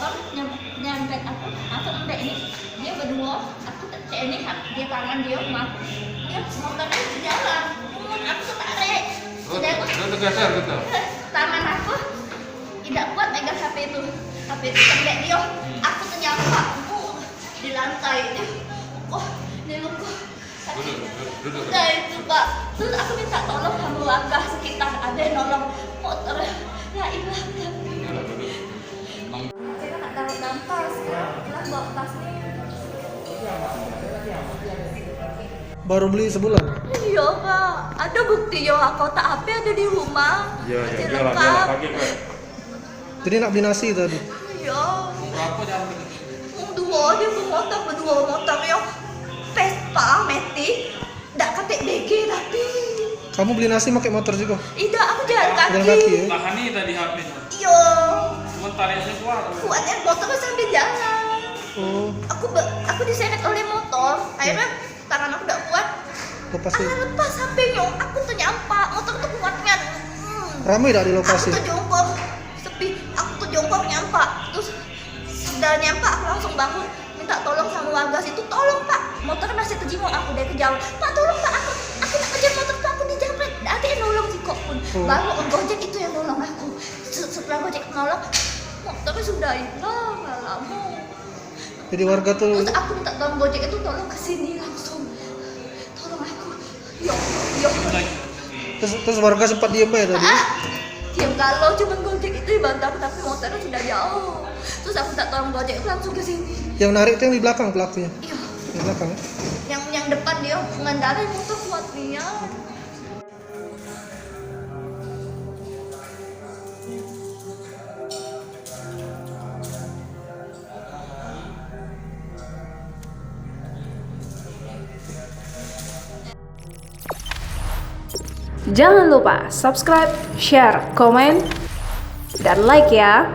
motor nyampe aku sampai ini dia berdua, aku ini dia tangan dia rumah, dia motornya jalan, aku ketarik. Udah geser gitu. Tangan aku tidak kuat megang HP itu sampai dia, aku ternyampak di lantai dia, dia luka. Duduk. Udah itu Pak, terus aku minta tolong sama warga sekitar, ada yang nolong motor, ya ilah. Kita nggak tahu nampas, lah bawa tasnya. Baru beli sebulan? Iya Pak, ada bukti ya, kotak HP ada di rumah. Iya, masih biarlah lengkap. pakai Pak. Jadi nak beli nasi tadi? Iya. Berapa jam? Dua dia berdua motor ya. Vespa, Matic, nggak ketik BG tapi. Kamu beli nasi pakai motor juga? Tidak, aku jalan Jalan kaki. kaki ya? Tahan nih tadi HP. Iya. Cuma tariknya kuat. Kuatnya motornya sambil jalan. Oh, Aku diseret oleh motor. Akhirnya tangan aku udah kuat. lepasin. Lepas HP-nya. Aku ternyampak. Motor tuh kuatnya. Ramai tak Aku dilepasin? terjongkok. Sepi. Aku terjongkok nyampak. Terus sudah nyampak aku langsung bangun. Minta tolong sama warga situ. Tolong Pak. Motornya masih terjenguk aku dari kejauhan. Pak tolong Pak. Aku nak kejar motor Pak. Aku dijamret. Ada yang nolong si kok pun. Baru Om Gojek itu yang nolong aku. Setelah Gojek nolong, motornya sudah hilang. Nggak lama. Jadi warga tuh Terus aku minta tolong Gojek itu tolong kesini langsung. Tolong aku. Ya. terus warga sempat diem ya tadi? Diam kalau cuma Gojek itu dibantu aku tapi motornya sudah jauh. Terus aku minta tolong Gojek itu langsung kesini. Yang narik itu yang di belakang pelakunya? Iya. Di belakang ya? Yang depan dia mengendarai motor kuat dia. Jangan lupa subscribe, share, komen, dan like ya.